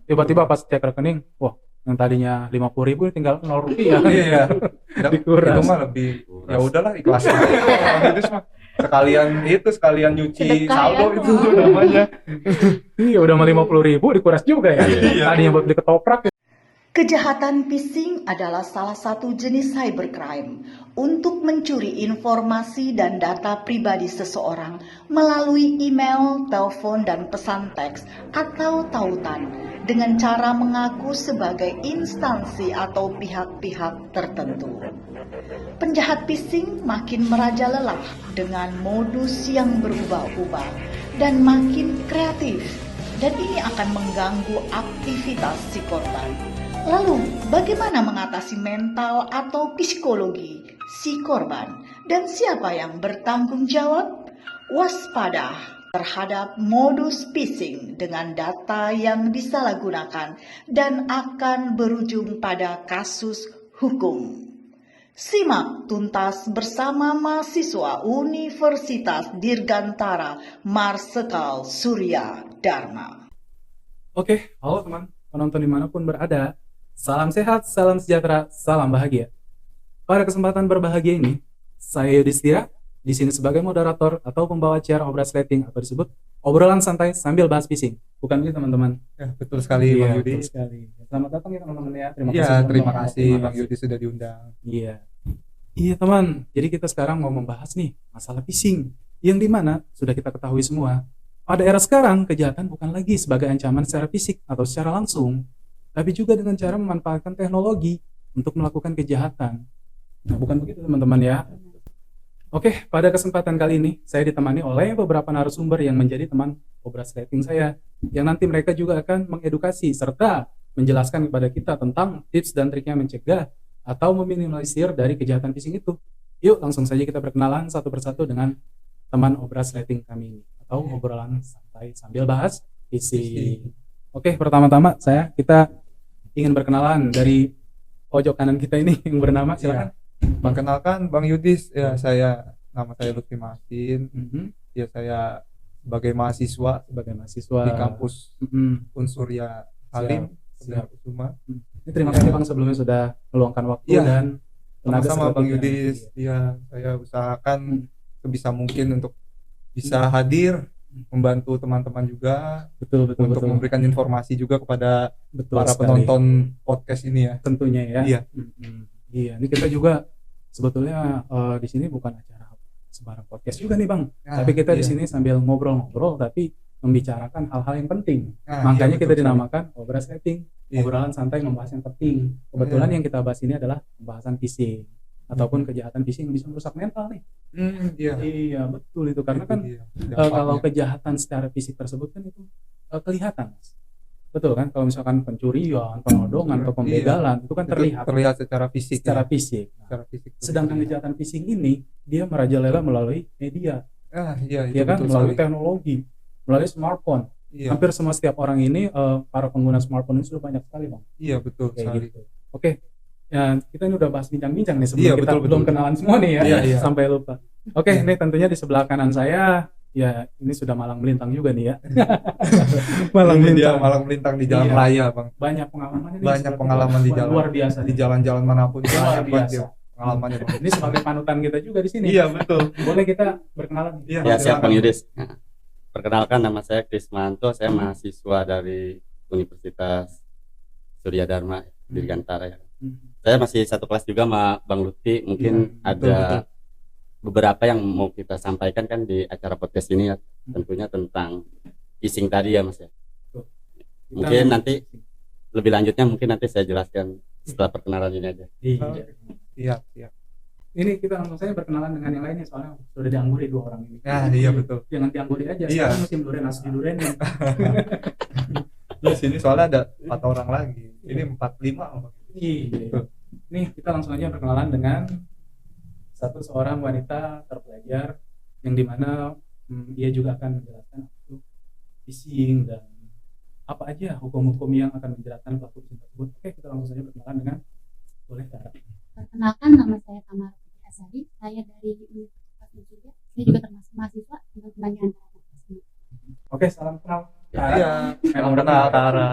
Tiba-tiba pas cek rekening, wah yang tadinya 50.000 tinggal 0 rupiah. Iya. Dikuras. Itu mah lebih ya udahlah ikhlasin aja Bang Yudis mah. Sekalian nyuci Sedekah saldo ya. itu namanya. Iya udah mah 50.000 dikuras juga ya. Iya. Tadinya buat beli ketoprak. Kejahatan phishing adalah salah satu jenis cybercrime untuk mencuri informasi dan data pribadi seseorang melalui email, telepon, dan pesan teks atau tautan dengan cara mengaku sebagai instansi atau pihak-pihak tertentu. Penjahat phishing makin merajalela dengan modus yang berubah-ubah dan makin kreatif, dan ini akan mengganggu aktivitas si korban. Lalu, bagaimana mengatasi mental atau psikologi si korban dan siapa yang bertanggung jawab? Waspada terhadap modus phishing dengan data yang disalahgunakan dan akan berujung pada kasus hukum. Simak tuntas bersama mahasiswa Universitas Dirgantara Marsekal Surya Dharma. Oke, halo teman penonton dimanapun berada. Salam sehat, salam sejahtera, salam bahagia. Pada kesempatan berbahagia ini, saya Yudhistira di sini sebagai moderator atau pembawa acara obras rating atau disebut obrolan santai sambil bahas phishing. Bukan gitu teman-teman? Ya, betul sekali Iya, Bang Yudi. betul sekali. Selamat datang ya teman-teman ya. Iya, terima kasih Bang Yudi sudah diundang. Iya. Iya teman, jadi kita sekarang mau membahas nih masalah phishing yang dimana sudah kita ketahui semua. Pada era sekarang, kejahatan bukan lagi sebagai ancaman secara fisik atau secara langsung, tapi juga dengan cara memanfaatkan teknologi untuk melakukan kejahatan. Nah, bukan begitu teman-teman ya. Oke, pada kesempatan kali ini saya ditemani oleh beberapa narasumber yang menjadi teman obras rating saya, yang nanti mereka juga akan mengedukasi serta menjelaskan kepada kita tentang tips dan triknya mencegah atau meminimalisir dari kejahatan phishing itu. Yuk langsung saja kita berkenalan satu persatu dengan teman obras rating kami ini, atau obrolan santai sambil bahas phishing. Oke, pertama-tama kita ingin berkenalan dari pojok kanan kita ini yang bernama, silakan. Perkenalkan Bang Yudis, ya nama saya Lutfi Masin. Ya saya sebagai mahasiswa di kampus Unsurya Halim Kusuma. Ini terima kasih Bang sebelumnya sudah meluangkan waktu dan tenaga sama Bang sepertinya. Yudis. Ya, saya usahakan sebisa mungkin untuk bisa hadir membantu teman-teman juga Betul. untuk memberikan informasi juga kepada para sekali. penonton podcast ini ya. Tentunya ya. Iya. Iya, ini kita juga sebetulnya di sini bukan acara sembarang podcast juga nih Bang. Tapi kita di sini sambil ngobrol-ngobrol tapi membicarakan hal-hal yang penting. Makanya kita dinamakan obras rating, obrolan santai membahas yang penting. Kebetulan yang kita bahas ini adalah pembahasan phishing ataupun kejahatan phishing yang bisa merusak mental nih. Iya, betul itu karena kan kalau kejahatan secara fisik tersebut kan itu kelihatan. Betul kan, kalau misalkan pencurian, penodongan atau pembegalan itu kan terlihat secara fisik. Fisik. Sedangkan kejahatan phishing ini dia merajalela melalui media. Iya kan, melalui teknologi, melalui smartphone. Hampir setiap orang ini para pengguna smartphone ini sudah banyak sekali Bang. Iya betul sekali. Gitu. Oke. Ya, kita ini udah bahas bincang-bincang nih sebelum kita belum kenalan semua nih ya. Sampai lupa. Oke, ini tentunya di sebelah kanan saya ya ini sudah malang melintang juga nih ya. malang melintang di jalan raya Bang. Banyak pengalaman ini. Banyak pengalaman di jalan. Luar biasa. Di jalan-jalan manapun luar biasa. Pengalamannya Bang. Ini sebagai panutan kita juga di sini. Iya betul. Boleh kita berkenalan? Ya siap Bang Yudis. Perkenalkan nama saya Krismanto, saya mahasiswa dari Universitas Surya Dharma Dirgantara ya. Saya masih satu kelas juga sama Bang Lutfi. Mungkin ada beberapa yang mau kita sampaikan kan di acara podcast ini ya. Tentunya tentang phishing tadi ya Mas ya. Mungkin nanti lebih lanjutnya mungkin nanti saya jelaskan setelah perkenalan ini aja. Iya. Ini kita langsung saja berkenalan dengan yang lainnya soalnya sudah diangguri 2 orang ini. Iya betul. Jangan diangguri aja. Sekarang musim durian asli durian. Di sini soalnya ada 4 orang lagi. Ini 45. Iya. Nih kita langsung aja berkenalan dengan seorang wanita terpelajar yang dimana ia juga akan menjelaskan itu phishing dan apa aja hukum-hukum yang akan menjelaskan pelaku phishing tersebut. Oke, kita langsung saja berkenalan dengan Kara. Perkenalkan, nama saya Tamara Putri Asari, saya dari Universitas juga. Saya juga termasuk mahasiswa untuk kebanyakan. Oke, salam kenal. Iya, memang kenal Tara.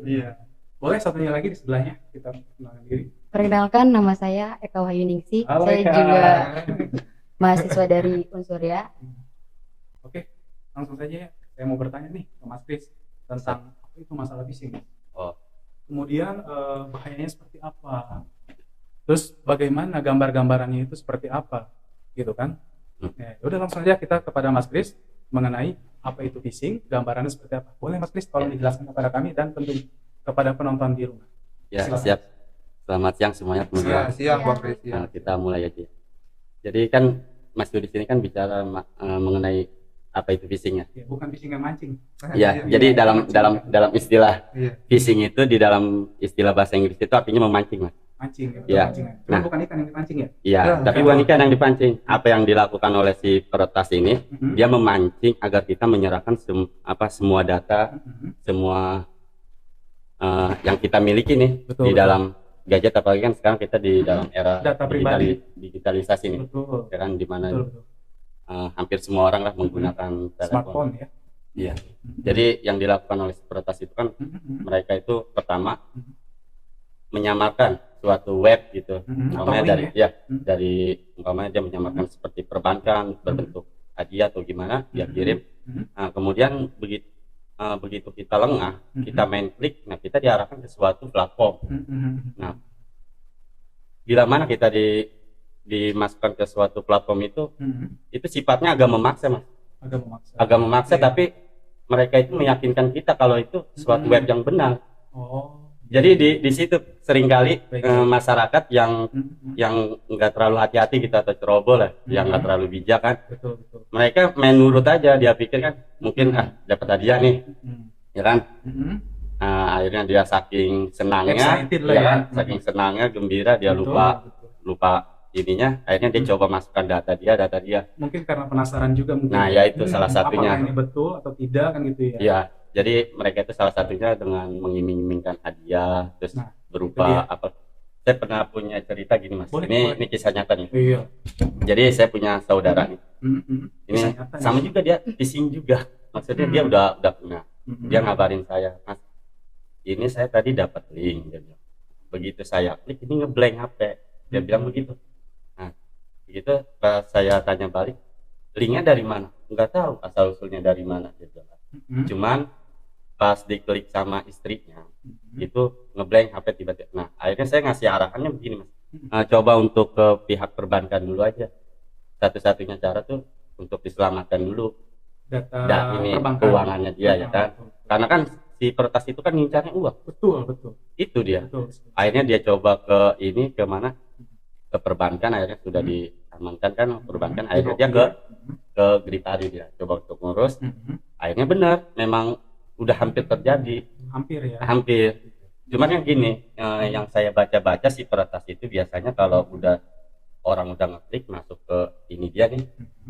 Iya. Boleh satunya lagi di sebelahnya kita kenalkan diri. Perkenalkan, nama saya Eka Wahyuningsi. Halo, Saya Eka. juga mahasiswa dari Unsurya. Oke, langsung saja ya. Saya mau bertanya nih ke Mas Kris tentang apa itu masalah phishing. Oh. Kemudian bahayanya seperti apa? Terus bagaimana gambar-gambarannya itu seperti apa? Gitu kan? Ya, udah langsung aja kita kepada Mas Kris mengenai apa itu phishing, gambarannya seperti apa. Boleh Mas Kris tolong dijelaskan kepada kami dan tentu kepada penonton di rumah. Ya, Silakan. siap. Selamat siang semuanya teman-teman. Siang Bang Kris. Nah, kita mulai aja. Jadi kan Mas Yudi sini kan bicara mengenai apa itu phishing ya. Ya, bukan phishing yang mancing. Ya, jadi dalam istilah Iya. phishing itu di dalam istilah bahasa Inggris itu artinya memancing, Mas. Mancing ya. Iya. Mancingan. Cuma Nah. bukan ikan yang dipancing ya. Iya, Ya, tapi betul. bukan ikan yang dipancing. Apa yang dilakukan oleh si peretas ini, Mhm. dia memancing agar kita menyerahkan semua data, Mhm. semua yang kita miliki nih Betul, di betul. dalam gadget, apalagi kan sekarang kita di dalam era Data pribadi. digitalisasi nih, Betul. ya kan, dimana Betul, betul. hampir semua orang lah menggunakan telepon. Smartphone ya. Iya. Jadi yang dilakukan oleh si peretas itu kan Mhm. mereka itu pertama Mhm. menyamarkan suatu web gitu. Mhm. Atau Umpamanya link dari ya. ya dari umpamanya dia menyamarkan seperti perbankan berbentuk hadiah atau gimana dia kirim. Mhm. Nah, kemudian begitu kita lengah, kita main klik, nah kita diarahkan ke suatu platform. Mhm. Nah, bila mana kita dimasukkan ke suatu platform Mhm. itu sifatnya agak memaksa, Mas. Agak memaksa. Agak memaksa, Iya. tapi mereka itu meyakinkan kita kalau itu suatu web yang benar. Oh. Jadi di situ seringkali Baik. masyarakat yang Mhm. nggak terlalu hati-hati gitu atau ceroboh lah, yang nggak terlalu bijak kan, Betul, betul. mereka main nurut aja, dia pikir kan mungkin dapat hadiah nih, Mhm. ya kan. Mhm. Akhirnya dia saking senangnya, Excited lah ya ya. kan, saking senangnya, gembira, dia Betul, betul. lupa ininya, akhirnya dia coba masukkan data dia. Mungkin karena penasaran juga mungkin. Nah, ya itu salah satunya. Apakah ini betul atau tidak kan gitu ya. Ya, jadi mereka itu salah satunya dengan mengiming-imingkan hadiah, terus Nah, itu berupa dia. apa? Saya pernah punya cerita gini, Mas. Boleh, boleh. Ini kisah nyata nih. Iya. Jadi saya punya saudara nih. Mhm. Ini Kisah nyata sama nih. juga dia phishing juga. Maksudnya dia udah punya. Mhm. Dia ngabarin saya, Mas, ini saya tadi dapat link. Dia bilang. Begitu saya klik ini ngeblank HP. Dia bilang begitu. Nah, begitu pas saya tanya balik, linknya dari mana? Nggak tahu asal usulnya dari mana. Dia bilang. Mhm. Cuman pas diklik sama istrinya Mhm. itu ngeblank HP tiba-tiba. Nah, akhirnya saya ngasih arahannya begini, Mas. Coba untuk ke pihak perbankan dulu aja. Satu-satunya cara tuh untuk diselamatkan dulu Data ini perbankan. keuangannya dia, ya kan. Betul. Karena kan si peretas itu kan ngincarnya uang. Betul, betul. Itu dia. Betul. Akhirnya dia coba ke ini, ke mana? Ke perbankan, akhirnya sudah diamankan kan perbankan. Akhirnya dia ke Gritari, dia coba untuk ngurus. Mhm. Akhirnya benar, memang udah hampir terjadi. Hampir ya. Hampir. Cuman yang gini, yang saya baca-baca si peretas itu biasanya kalau orang udah ngeklik masuk ke ini dia nih,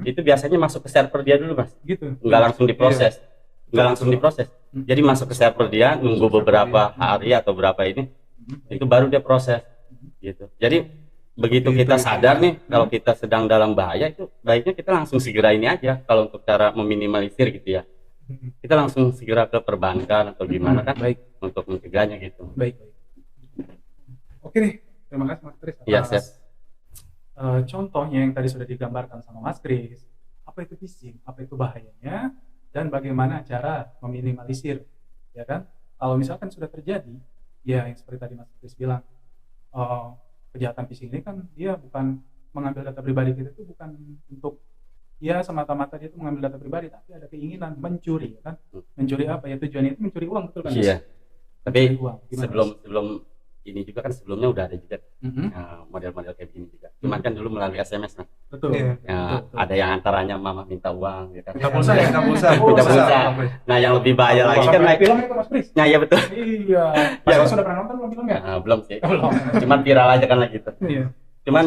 itu biasanya masuk ke server dia dulu, Mas. Gitu. Nggak langsung diproses. Nggak langsung diproses. Jadi masuk ke server dia, nunggu beberapa hari atau berapa ini, itu baru dia proses. Gitu. Jadi begitu kita sadar nih kalau kita sedang dalam bahaya, itu baiknya kita langsung segera ini aja kalau untuk cara meminimalisir gitu ya. Kita langsung segera ke perbankan atau gimana kan, Baik, untuk mencegahnya gitu. baik. Oke nih, terima kasih Mas Kris Iya, atas siap. contohnya yang tadi sudah digambarkan sama Mas Kris. Apa itu phishing? Apa itu bahayanya? Dan bagaimana cara meminimalisir, ya kan? Kalau misalkan sudah terjadi, ya yang seperti tadi Mas Kris bilang, kejahatan phishing ini kan dia bukan mengambil data pribadi kita, itu bukan untuk ya semata-mata dia itu mengambil data pribadi, tapi ada keinginan mencuri, ya kan? Mencuri apa ya, tujuannya itu mencuri uang, betul kan? Mas? Iya. Tapi Mencuri uang. Gimana, sebelum ini juga kan sebelumnya udah ada juga Mas? Mhm. model-model kayak gini juga. Cuman kan dulu melalui SMS, nah. Betul. Iya. Betul. Ada yang antaranya mama minta uang, ya kan. Minta pulsa ya? Minta pulsa. Minta pulsa. Bang Kris. Nah, yang lebih bahaya lagi kan Sampai film itu Mas Kris. Nah, ya betul. Iya. Mas Ya. Kris sudah pernah nonton belum filmnya? Belum sih. Belum. Cuman viral aja kan lagi gitu. Iya. Cuman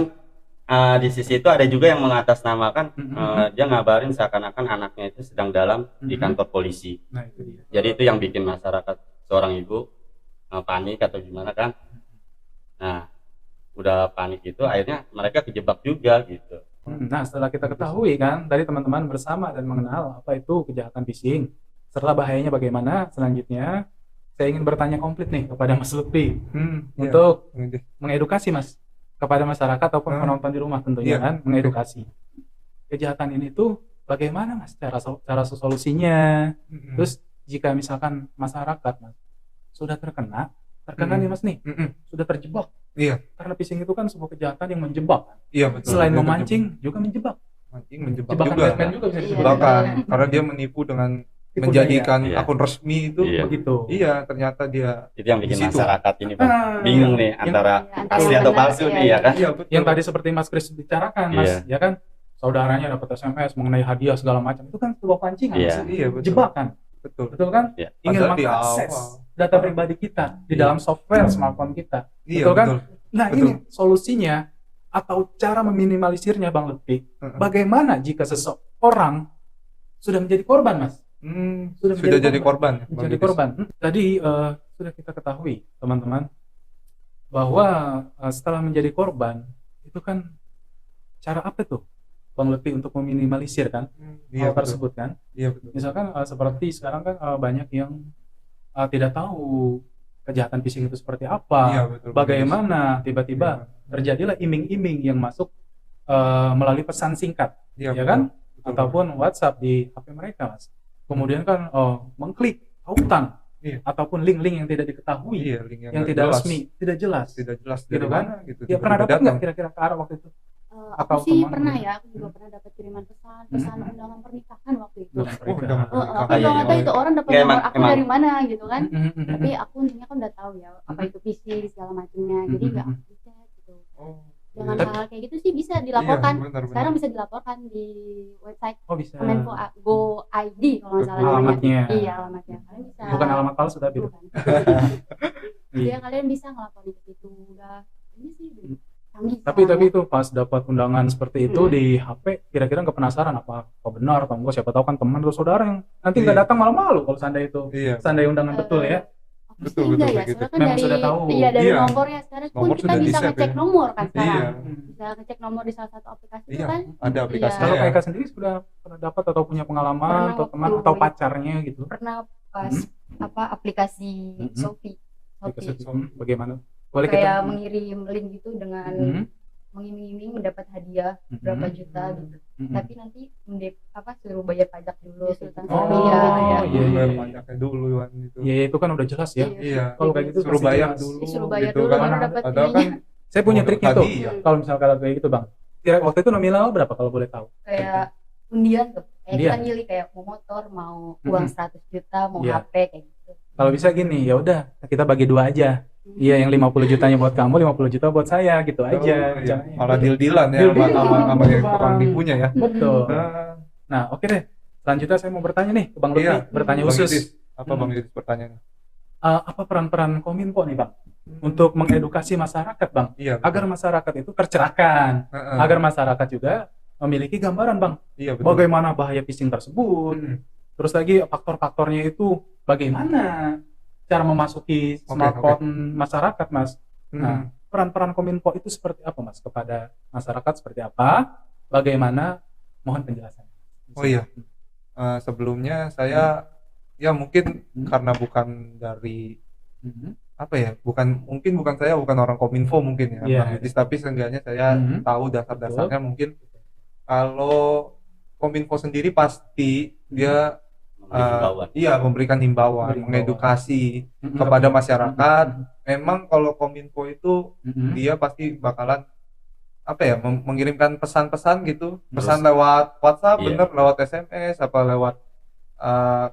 di sisi itu ada juga yang mengatasnamakan Mhm. dia ngabarin seakan-akan anaknya itu sedang dalam di Mhm. kantor polisi. Nah, itu dia. Jadi itu yang bikin masyarakat, seorang ibu panik atau gimana kan. Nah, udah panik itu akhirnya mereka kejebak juga gitu. Nah, setelah kita ketahui kan dari teman-teman bersama dan mengenal apa itu kejahatan phishing, serta bahayanya bagaimana, selanjutnya saya ingin bertanya komplit nih kepada Mas Lutfi Iya. untuk Ini. mengedukasi Mas kepada masyarakat ataupun Ah. penonton di rumah tentunya Iya. kan, mengedukasi. Kejahatan ini tuh bagaimana Mas cara solusinya? Mm-mm. Terus jika misalkan masyarakat Mas sudah terkena Mm-mm. nih Mas nih, Mm-mm. sudah terjebak. Iya. Karena phishing itu kan sebuah kejahatan yang menjebak. Iya betul. Selain Dia memancing juga menjebak. mancing menjebak Jebakan juga. Batman juga bisa Iya. disebut. Jebakan karena dia menipu dengan Tipu menjadikan daya. Iya. akun resmi itu. Iya. Begitu. Iya, ternyata dia Itu yang bikin Di situ. masyarakat ini Bang Ah, bingung nih yang- antara Iya, asli yang atau benar, palsu iya, nih iya. ya kan. iya betul. yang tadi seperti Mas Kris bicarakan Mas, Iya. ya kan? Saudaranya dapat SMS mengenai hadiah segala macam. Itu kan sebuah pancingan, Iya. Mas. Iya betul. Jebakan. Betul. Betul kan? Iya. Ingin Padahal di mengakses awal. data pribadi kita di Iya. dalam software smartphone kita. Iya Betul kan? betul. Nah, Betul. ini solusinya atau cara meminimalisirnya Bang Lutfi. Heeh. Bagaimana jika seseorang sudah menjadi korban, Mas? Sudah jadi korban ya, Bang Menjadi Didis? korban. Tadi sudah kita ketahui, teman-teman, bahwa setelah menjadi korban itu kan cara apa tuh Bang Lutfi untuk meminimalisir kan Iya hal betul. tersebut kan? Iya betul. Misalkan seperti sekarang kan banyak yang tidak tahu kejahatan phishing itu seperti apa. Iya betul. Bang Bagaimana Didis. tiba-tiba terjadilah iming-iming yang masuk melalui pesan singkat, Iya, ya betul. kan? Betul. Ataupun WhatsApp di HP mereka, Mas. Kemudian kan mengklik tautan Iya. ataupun link-link yang tidak diketahui, Iya, link yang nggak tidak jelas. resmi, tidak jelas. Tidak jelas Gitu dari kan? mana gitu. Ya pernah tiba-tiba dapat nggak datang. kira-kira ke arah waktu itu? Aku Atau sih teman pernah gitu? ya, aku juga pernah dapat kiriman pesan undangan pernikahan waktu itu. Dalam Oh, pernikahan. udah Aku Iya, nggak iya. tahu itu orang dapat Nggak, nomor emang- aku emang. dari mana gitu kan. Mhm. Tapi aku intinya kan udah tahu ya apa itu phishing segala macamnya. Jadi nggak aku cek gitu. Oh, Dengan iya. hal kayak gitu sih bisa dilaporkan. Iya, benar, Sekarang benar. bisa dilaporkan di website Oh bisa. Kemenfo Go ID kalau nggak salah namanya. Alamatnya. Iya alamatnya. Kalian bisa. Bukan alamat palsu tapi. Bukan. Iya. Iya kalian bisa ngelaporin ke situ udah. Ini sih canggih. Tapi sekarang ya. itu pas dapat undangan seperti itu di HP, kira-kira nggak penasaran apa benar atau enggak? Siapa tahu kan teman atau saudara yang nanti nggak Iya. datang malah malu kalau seandainya itu Iya. seandainya undangan betul ya. Aku Betul, sih enggak betul, ya, kayak gitu. soalnya kan Memang dari sudah tahu. iya dari Iya. nomornya sekarang pun Nomor kita sudah bisa di-save ngecek ya. nomor kan Iya. sekarang. Bisa ngecek nomor di salah satu aplikasi itu Iya. kan. Ada aplikasinya. Kalau ya. Kak Eka sendiri sudah pernah dapat atau punya pengalaman Pernah atau teman waktu atau itu. pacarnya gitu? Pernah pas aplikasi Mhm. Shopee. Bagaimana? Boleh Kayak kita mengirim link gitu dengan Mhm. mengiming-iming mendapat hadiah Mhm. berapa juta gitu. Mhm. Tapi nanti suruh bayar pajak dulu Iya, gitu. sultan. Oh, Iya, iya, iya. iya. Bayar pajaknya dulu kan gitu. Ya itu kan udah jelas ya. Iya. Iya. Kalau kayak gitu Suruh pasti bayar jelas. dulu. Suruh bayar gitu dulu kan. baru dapat Padahal ininya. kan Saya punya Udah triknya tadi tuh. ya. Kalau misalkan kayak gitu, Bang. Kira waktu itu nominal berapa kalau boleh tahu? Kayak undian tuh. Kayak Undian. kita milih kayak mau motor, mau uang Mhm. 100 juta, mau Iya. HP kayak gitu. Kalau bisa gini, ya udah kita bagi dua aja. Iya, yang 50 jutanya buat kamu, 50 juta buat saya, gitu aja. Oh, iya. caranya. Malah deal-dealan ya Deal-dealan, sama yang Bang. tukang tipunya ya. Betul. Nah, Nah, oke deh. Selanjutnya saya mau bertanya nih ke Bang Lutfi, Iya. bertanya Bang khusus. Didis, apa Hmm. Bang Didis pertanyaannya? Apa peran-peran Kominfo nih, Bang? Untuk mengedukasi masyarakat, Bang, Iya. agar masyarakat itu tercerahkan, Heeh. agar masyarakat juga memiliki gambaran, Bang, Iya betul. bagaimana bahaya phishing tersebut. Hmm. Terus lagi faktor-faktornya itu bagaimana cara memasuki Oke, smartphone masyarakat, Mas. Hmm. Nah, peran-peran Kominfo itu seperti apa, Mas, kepada masyarakat seperti apa? Bagaimana? Mohon penjelasan. Oh iya. Sebelumnya saya ya mungkin Hmm. karena bukan dari Mhm. apa ya, mungkin bukan saya bukan orang Kominfo mungkin ya, Iya. Bang Didis, tapi seenggaknya saya Mhm. tahu dasar-dasarnya. Mungkin kalau Kominfo sendiri pasti dia Memberi himbauan. iya memberikan himbauan, Memberi mengedukasi Mhm. kepada masyarakat. Mhm. Memang kalau Kominfo itu Mhm. dia pasti bakalan apa ya, mengirimkan pesan-pesan gitu, Terus- pesan lewat WhatsApp, Iya. bener, lewat SMS, apa lewat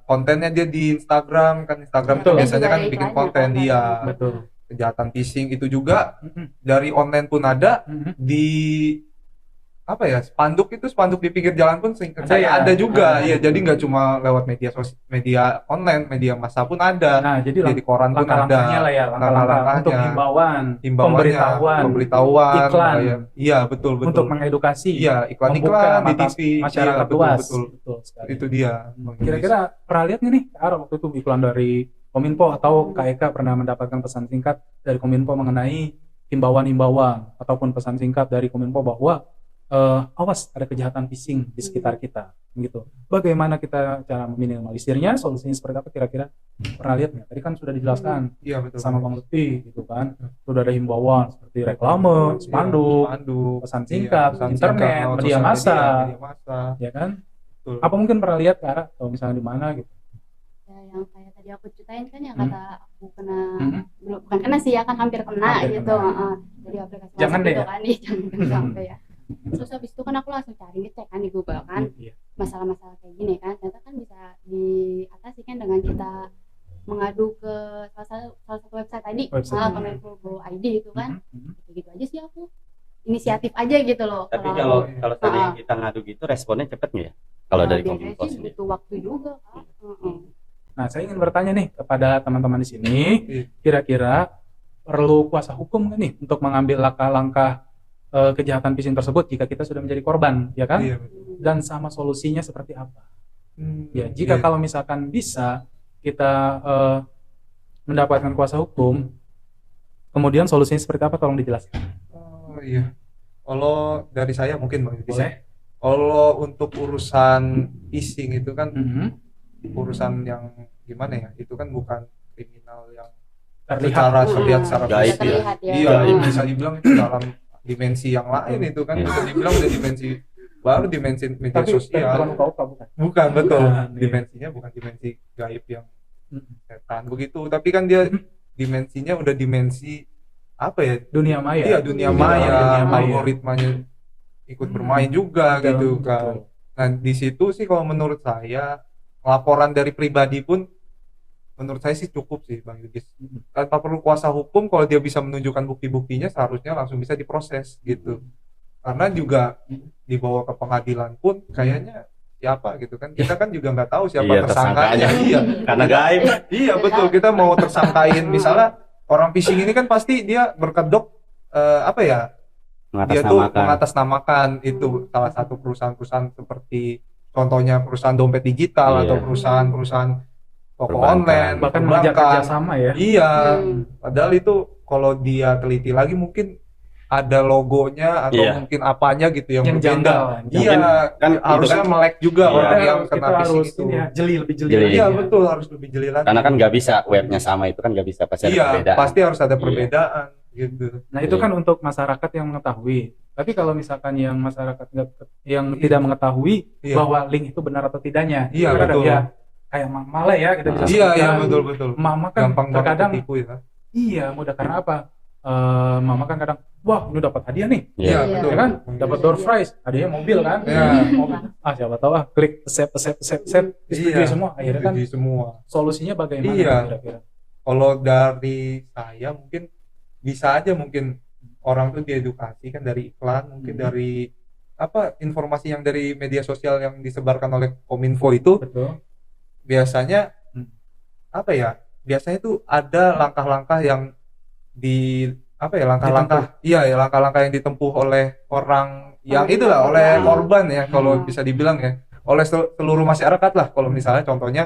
kontennya dia di Instagram, kan Instagram Betul. itu biasanya kan Ada bikin iklannya konten kan, dia. Betul. Kejahatan phishing itu juga Mhm. dari online pun ada, Mhm. di apa ya, spanduk di pinggir jalan pun Ada saya ya? ada juga. Ah. Ya jadi nggak cuma lewat media online, media massa pun ada, Nah, jadi di koran pun langkah-langkahnya ada. lah ya, langkah-langkah Langkah-langkahnya. untuk himbauan, Himbauannya, pemberitahuan, iklan. kayak- iya betul untuk mengedukasi, iya, iklan-iklan membuka di mata TV, masyarakat iya, betul, luas. betul. Betul sekali. Itu dia. Bang Yudis. Kira-kira pernah lihat nggak nih ke arah waktu itu iklan dari Kominfo atau Kak Eka pernah mendapatkan pesan singkat dari Kominfo mengenai himbauan-himbauan ataupun pesan singkat dari Kominfo bahwa awas ada kejahatan phishing di sekitar kita gitu. Bagaimana kita cara meminimalisirnya, solusinya seperti apa kira-kira, pernah lihat nggak? Tadi kan sudah dijelaskan Iya betul. sama Bang Lutfi gitu kan, sudah ada himbauan seperti reklame, spanduk, spanduk, pesan singkat, pesan internet, singkat, media sosial massa, media massa. ya kan? Betul. Apa mungkin pernah lihat Kak Ara, atau misalnya di mana gitu? Ya, yang kayak tadi aku ceritain kan yang Hmm. kata aku kena, Hmm. belum bukan kena sih ya, kan hampir kena Hampir gitu. kena. Dari aplikasi Jangan WhatsApp deh itu ya. kan, nih, jangan Hmm. sampai ya. Terus habis itu kan aku langsung cari, ngecek kan di Google kan, Iya. masalah-masalah kayak gini kan, ternyata kan bisa diatasi kan dengan kita mengadu ke salah satu website tadi, Website. Kominfo.id itu kan. Hmm. Kayak gitu aja sih aku, inisiatif aja gitu loh. Tapi Kalau kalau tadi kita ngadu gitu responnya cepet nggak ya? Kalau dari biasanya Kominfo sih sendiri. butuh waktu juga Kak. Nah, saya ingin bertanya nih kepada teman-teman di sini, Iya. kira-kira perlu kuasa hukum nggak nih untuk mengambil langkah-langkah kejahatan phishing tersebut jika kita sudah menjadi korban, ya kan? Iya betul. Dan sama solusinya seperti apa? Ya, Iya. jika kalau misalkan bisa kita mendapatkan kuasa hukum, kemudian solusinya seperti apa? Tolong dijelaskan. Oh iya. Kalau dari saya mungkin Bang Yudi. Boleh? Kalau untuk urusan phishing itu kan Mhm. urusan yang gimana ya? Itu kan bukan kriminal yang Terlihat. secara terlihat secara Gaib fisik. ya. Terlihat ya. Iya, Gaib. bisa dibilang itu dalam dimensi yang lain itu kan, Iya. bisa dibilang udah dimensi baru, dimensi media Tapi bukan sosial. bukan. Bukan betul. Bukan, iya. Dimensinya bukan dimensi gaib yang Mhm. setan begitu, tapi kan dia dimensinya udah dimensi apa ya? Dunia maya. Iya, dunia Dunia maya, maya. algoritmanya ikut bermain juga Betul, gitu betul. kan. Nah, di situ sih kalau menurut saya laporan dari pribadi pun menurut saya sih cukup sih Bang Yudis. Tanpa perlu kuasa hukum, kalau dia bisa menunjukkan bukti-buktinya seharusnya langsung bisa diproses gitu. Karena juga dibawa ke pengadilan pun kayaknya siapa gitu kan. Kita kan juga nggak tahu siapa Iya, tersangkanya. Iya. Karena gaib. Iya betul, kita mau tersangkain misalnya orang phishing ini kan pasti dia berkedok apa ya? Dia tuh mengatasnamakan itu salah satu perusahaan-perusahaan seperti contohnya perusahaan dompet digital Iya. atau perusahaan-perusahaan toko Perbankan. online, Bahkan mengajak perbankan. kerjasama ya. Iya, Hmm. padahal itu kalau dia teliti lagi mungkin ada logonya atau Iya. mungkin apanya gitu yang Yang berbeda. janggal. Iya, kan harusnya itu kan- melek juga Iya. orang Kita yang kena kita phishing harus itu. ini ya, lebih jeli. Jeli. Iya lagi ya. betul, harus lebih jeli lagi. Karena kan nggak bisa webnya sama itu kan nggak bisa pasti ada Iya, perbedaan. pasti harus ada Iya. perbedaan gitu. Nah, itu Iya. kan untuk masyarakat yang mengetahui. Tapi kalau misalkan yang masyarakat yang Iya. tidak mengetahui Iya. bahwa link itu benar atau tidaknya, Iya, terkadang betul. ya kayak malah ya kita bisa Iya, iya sebutkan. betul. Mama kan Gampang banget terkadang ketipu ya. iya mudah karena apa? Mama kan kadang wah ini dapat hadiah nih, Iya. Iya. betul. ya kan? Dapat door prize, hadiahnya mobil kan? Iya. Mobil. Siapa tahu klik accept, disetujui Iya, semua. Akhirnya kan disetujui semua. solusinya bagaimana Iya. kira-kira? Kalau dari saya mungkin bisa aja mungkin orang tuh diedukasi kan dari iklan, mungkin dari apa informasi yang dari media sosial yang disebarkan oleh Kominfo itu Betul. biasanya Hmm. apa ya? Biasanya tuh ada langkah-langkah yang di apa ya langkah-langkah iya ya langkah-langkah yang ditempuh oleh orang yang itulah oleh korban ya kalau bisa dibilang ya oleh seluruh masyarakat lah kalau misalnya contohnya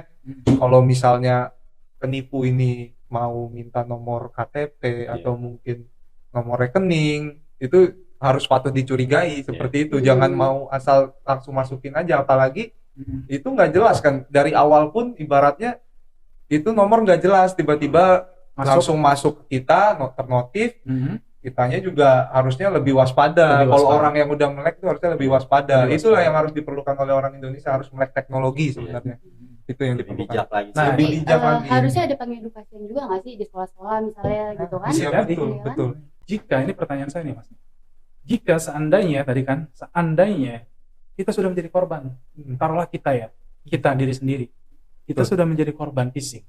kalau misalnya penipu ini mau minta nomor KTP atau mungkin nomor rekening itu harus patut dicurigai seperti itu jangan mau asal langsung masukin aja apalagi itu nggak jelas kan dari awal pun ibaratnya itu nomor nggak jelas tiba-tiba langsung masuk ke kita ternotif kitanya juga harusnya lebih waspada. Kalau orang yang udah melek itu harusnya lebih waspada. Itulah yang harus diperlukan oleh orang Indonesia harus melek teknologi sebenarnya. Itu yang Lebih diperlukan. bijak lagi. Nah, lebih bijak lagi. Harusnya ada pengedukasian juga nggak sih di sekolah-sekolah misalnya gitu kan? Iya Jadi, betul iya kan? betul. Jika ini pertanyaan saya nih Mas, jika seandainya tadi kan seandainya kita sudah menjadi korban, taruhlah kita ya, kita diri sendiri, kita sudah menjadi korban phishing,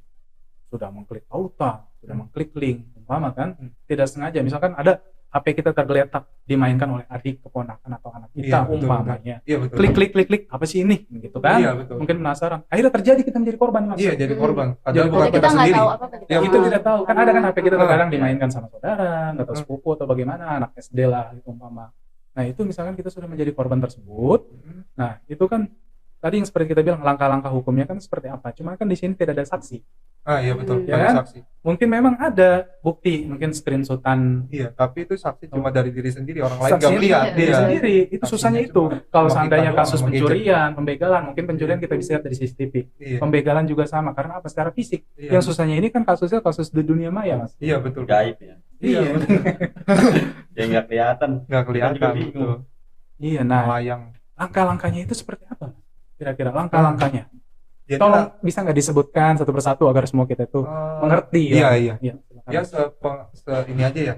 sudah mengklik tautan, sudah mengklik link, umpama kan, tidak sengaja, misalkan ada HP kita tergeletak dimainkan oleh adik, keponakan atau anak kita, Iya, betul, umpamanya, Iya betul. klik, apa sih ini, gitu kan? Iya betul. Mungkin penasaran, akhirnya terjadi kita menjadi korban Mas. Iya jadi korban. Padahal Jadi bukan Kita kita nggak sendiri. tahu apa-apa Ya, Kita tidak tahu kan ada kan HP kita terkadang Iya. dimainkan sama saudara atau sepupu atau bagaimana anak SD lah gitu umpama. Nah itu misalkan kita sudah menjadi korban tersebut, nah itu kan tadi yang seperti kita bilang langkah-langkah hukumnya kan seperti apa. Cuma kan di sini tidak ada saksi. Iya betul, Ya ada kan? saksi. Mungkin memang ada bukti, mungkin screenshotan Iya, tapi itu saksi cuma dari diri sendiri, orang lain nggak saksi melihat. diri Iya. sendiri. Itu Saksinya susahnya itu. cuma Kalau kita seandainya doang kasus sama gadget. pencurian, pembegalan, mungkin pencurian kita bisa lihat dari CCTV. Iya. Pembegalan juga sama karena apa? Secara fisik. Iya. Yang susahnya ini kan kasusnya kasus di dunia maya, Mas. Iya betul. Gaib ya. Iya. Ya nggak kelihatan. Nggak kelihatan. Kita juga bingung. Betul. Iya, nah, Melayang. langkah-langkahnya itu seperti apa? Kira-kira langkah-langkahnya. Jadi Tolong bisa nggak disebutkan satu persatu agar semua kita itu mengerti Iya ya? iya. Iya, silakan. Ya ini aja ya.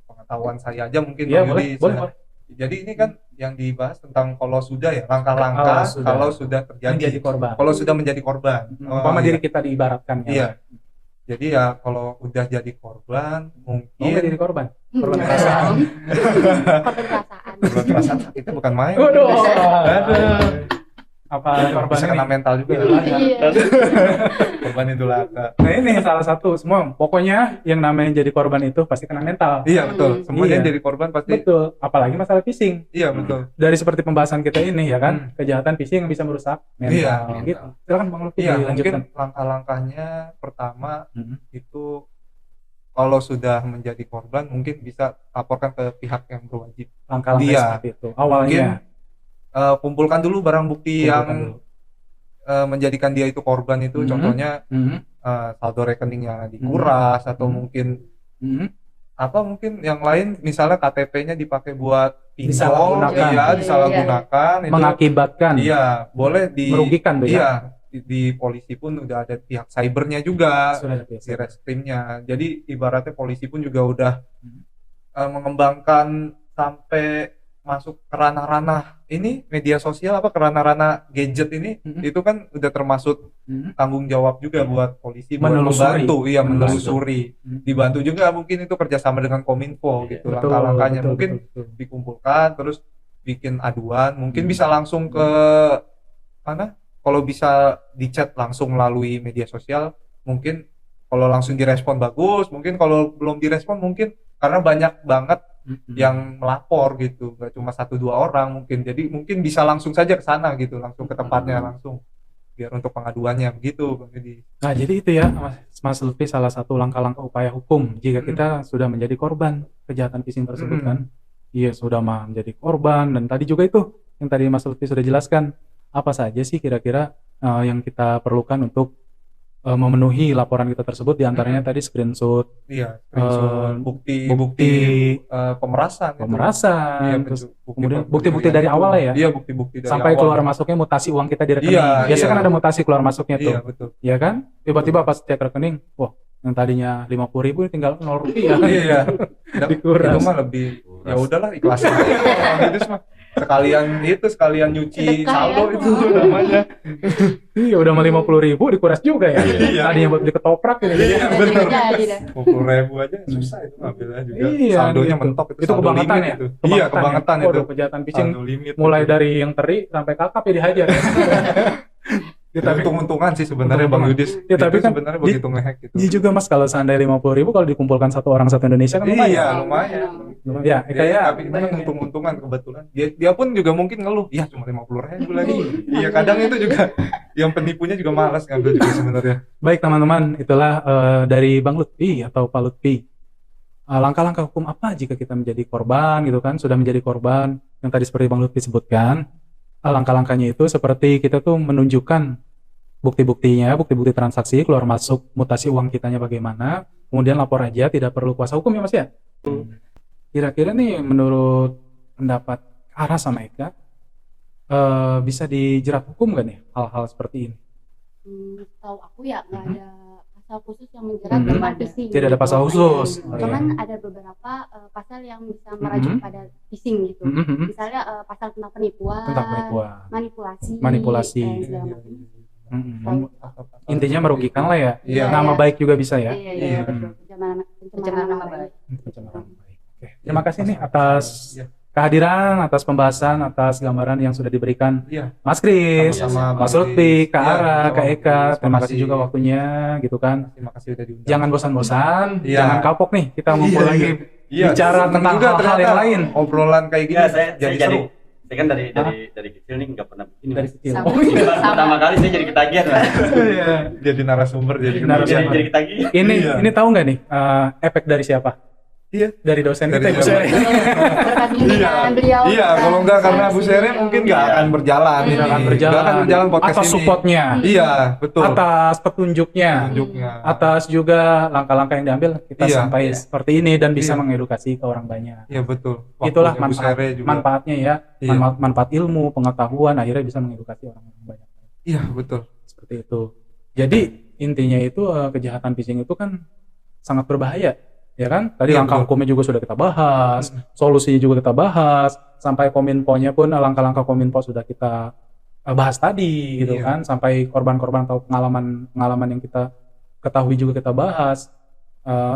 Pengetahuan saya aja mungkin Iya, Bang boleh, Yudi. boleh, boleh. Jadi ini kan yang dibahas tentang kalau sudah ya langkah-langkah kalau sudah terjadi. Menjadi korban. Kalau sudah menjadi korban. Umpama iya. diri kita diibaratkan ya. Iya. Jadi ya kalau udah jadi korban Mau nggak mungkin jadi korban? Korban Enggak perasaan. dong. Korban perasaan. korban perasaan sakitnya bukan main. Waduh. Aduh. Apa korban Bisa ini? kena mental juga. Iya. Korban itu laka. Nah ini salah satu semua. Pokoknya yang namanya jadi korban itu pasti kena mental. Iya betul. Semuanya Iya. jadi korban pasti. Betul. Apalagi masalah phishing. Iya betul. Dari seperti pembahasan kita ini ya kan, kejahatan phishing yang bisa merusak mental. Iya. Gitu. Silakan Bang Lutfi Iya mungkin dilanjutkan. langkah-langkahnya pertama Mhm. itu kalau sudah menjadi korban mungkin bisa laporkan ke pihak yang berwajib. Langkah-langkah Iya. seperti itu. Awalnya Kumpulkan dulu barang bukti Kumpulkan yang dulu. menjadikan dia itu korban itu. Mhm. Contohnya Mhm. saldo rekeningnya dikuras atau Mhm. mungkin Mhm. mungkin yang lain misalnya KTP-nya dipakai buat pinjol, Disalahgunakan. iya disalahgunakan itu. Mengakibatkan Iya, boleh merugikan tuh ya. Iya, di polisi pun udah ada pihak cybernya juga, Sudah ada di biasa. reskrimnya. Jadi ibaratnya polisi pun juga udah Mhm. mengembangkan sampai masuk ke ranah-ranah ini media sosial ke ranah-ranah gadget ini. Mhm. Itu kan udah termasuk Mhm. tanggung jawab juga buat polisi buat Menelusuri. membantu, iya Menelusuri. menelusuri. Mhm. Dibantu juga mungkin itu kerjasama dengan Kominfo Iya. gitu Betul, langkah-langkahnya betul, mungkin betul, betul. dikumpulkan terus bikin aduan mungkin bisa langsung ke mana kalau bisa di-chat langsung melalui media sosial mungkin kalau langsung direspon bagus mungkin kalau belum direspon mungkin karena banyak banget Mhm. yang melapor gitu gak cuma 1-2 orang mungkin jadi mungkin bisa langsung saja ke sana gitu langsung ke tempatnya langsung biar untuk pengaduannya begitu Bang Yudi. Nah, jadi itu ya, Mas Lutfi, salah satu langkah-langkah upaya hukum jika kita sudah menjadi korban kejahatan phishing tersebut kan. Iya, sudah menjadi korban dan tadi juga itu yang tadi Mas Lutfi sudah jelaskan apa saja sih kira-kira yang kita perlukan untuk memenuhi laporan kita tersebut, diantaranya tadi screenshot, Iya, bukti bukti pemerasan itu. Iya, terus bukti kemudian pemberian bukti-bukti dari itu. awal lah ya, Iya, bukti-bukti dari sampai awal. keluar masuknya mutasi uang kita di rekening. Iya, Biasanya iya. kan ada mutasi keluar masuknya tuh, Iya, betul. ya kan? Tiba-tiba pas cek rekening, wah yang tadinya 50.000 tinggal 0 rupiah. Iya. Dikuras. Itu mah lebih ya udahlah ikhlasin aja kalau gitu mah. Sekalian nyuci Sedekah saldo ya. itu namanya. Iya, udah mah 50.000 dikuras juga ya. Iya. Tadinya buat beli ketoprak gitu. Iya, bener. Jadi dah. 50.000 aja susah itu ngambilnya juga. Iya, Saldonya gitu. mentok Itu saldo kebangetan limit ya? itu. Iya, kebangetan itu. Waduh, kejahatan phishing Saldo limit. mulai itu. dari yang teri sampai kakap ya dihajar. Ya, tapi untung-untungan sih sebenarnya Bang Untung-untungan. Yudis. Ya, tapi Itu kan sebenarnya di- begitu ngehack gitu. Iya juga Mas, kalau seandainya 50.000 kalau dikumpulkan satu orang satu Indonesia kan lumayan. Iya, lumayan. Ya, kayak Tapi itu kan untung-untungan kebetulan. Dia pun juga mungkin ngeluh, ya cuma 50.000 lagi. Iya, kadang itu juga yang penipunya juga malas ngambil juga sebenarnya. baik teman-teman, itulah dari Bang Lutfi atau Pak Lutfi. Langkah-langkah hukum apa jika kita menjadi korban gitu kan, sudah menjadi korban yang tadi seperti Bang Lutfi sebutkan. Langkah-langkahnya itu seperti kita tuh menunjukkan bukti-buktinya, bukti-bukti transaksi, keluar masuk, mutasi uang kitanya bagaimana, kemudian lapor aja, tidak perlu kuasa hukum ya Mas ya. Kira-kira nih menurut pendapat Ara sama Eka, bisa dijerat hukum gak nih hal-hal seperti ini? Tahu aku ya nggak ada pasal khusus yang menjerat Mhm. tentang phishing. Tidak ada pasal khusus. Oh, Cuman iya. ada beberapa pasal yang bisa merujuk pada phishing gitu. Mhm. Misalnya pasal tentang penipuan, Tentang penipuan. manipulasi, Manipulasi. segala macam. Mhm. Intinya merugikan lah ya. Iya. Nama baik juga bisa ya. Iya, Iya. betul. Pencemaran nama baik. Pencemaran baik. Oke. Terima kasih nih atas Iya. kehadiran, atas pembahasan, atas gambaran yang sudah diberikan Iya. Mas Kris, Sama-sama, Mas Bang Lutfi, Kris. Kak Iya, Ara, sama-sama. Kak Eka. Terima Terima kasih kasih. juga waktunya gitu kan. Terima kasih udah diundang. Jangan bosan-bosan, Iya. jangan kapok nih kita ngumpul Iya, lagi iya. bicara seneng tentang juga hal-hal ternyata yang lain. Obrolan kayak gini Ya, saya jadi jadi seru. Saya kan dari kecil nih nggak pernah begini. Dari Mas. kecil. Sama. Oh, Ini baru pertama kali saya jadi ketagihan, Mas. Iya, jadi narasumber jadi Jadi narasumber. kemudian. Jadi ketagihan. Iya. ini tahu nggak nih efek dari siapa? Iya. Dari dosen kita, Dari Bu dosen. Sere. Berkat bimbingan beliau. Iya, kalau enggak karena Bu Sere mungkin nggak akan berjalan ini. Nggak akan Nggak akan berjalan podcast atas ini. supportnya, Iya, betul. atas petunjuknya, Tunjuknya. atas juga langkah-langkah yang diambil kita Iya. sampai seperti ini dan bisa Iya. mengedukasi ke orang banyak. Iya, betul. Itulah Waktunya Bu manfaat, Sere juga. manfaatnya ya, Iya. manfaat ilmu, pengetahuan akhirnya bisa mengedukasi orang banyak. Iya, betul. Seperti itu. Jadi intinya itu kejahatan phishing itu kan sangat berbahaya, ya kan? Tadi Iya, langkah betul. hukumnya juga sudah kita bahas, solusinya juga kita bahas, sampai kominfo-nya pun langkah-langkah kominfo sudah kita bahas tadi, gitu Iya. kan? Sampai korban-korban atau pengalaman yang kita ketahui juga kita bahas.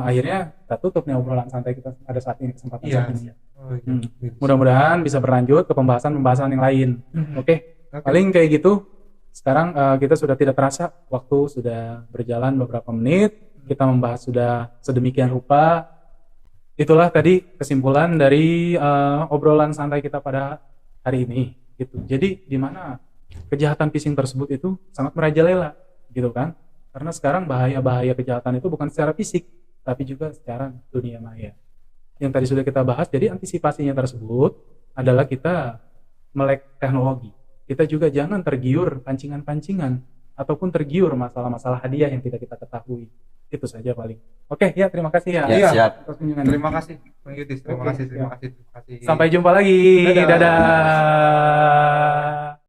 Akhirnya kita tutup nih obrolan santai kita pada saat ini, kesempatan Iya. saat ini. Oh, iya. Mudah-mudahan bisa berlanjut ke pembahasan-pembahasan yang lain. Oke. Oke. Paling kayak gitu. Sekarang kita sudah tidak terasa, waktu sudah berjalan beberapa menit, kita membahas sudah sedemikian rupa. Itulah tadi kesimpulan dari obrolan santai kita pada hari ini. Gitu. Jadi di mana kejahatan phishing tersebut itu sangat merajalela, gitu kan? Karena sekarang bahaya-bahaya kejahatan itu bukan secara fisik, tapi juga secara dunia maya. Yang tadi sudah kita bahas, jadi antisipasinya tersebut adalah kita melek teknologi. Kita juga jangan tergiur pancingan-pancingan ataupun tergiur masalah-masalah hadiah yang tidak kita ketahui. Itu saja paling. Oke, ya terima kasih ya. Ya, Iya. siap. Atas kunjungannya. Terima kasih, Bang Yudis. Terima Oke, kasih, terima siap. kasih, terima kasih. Sampai jumpa lagi. Dadah. Dadah.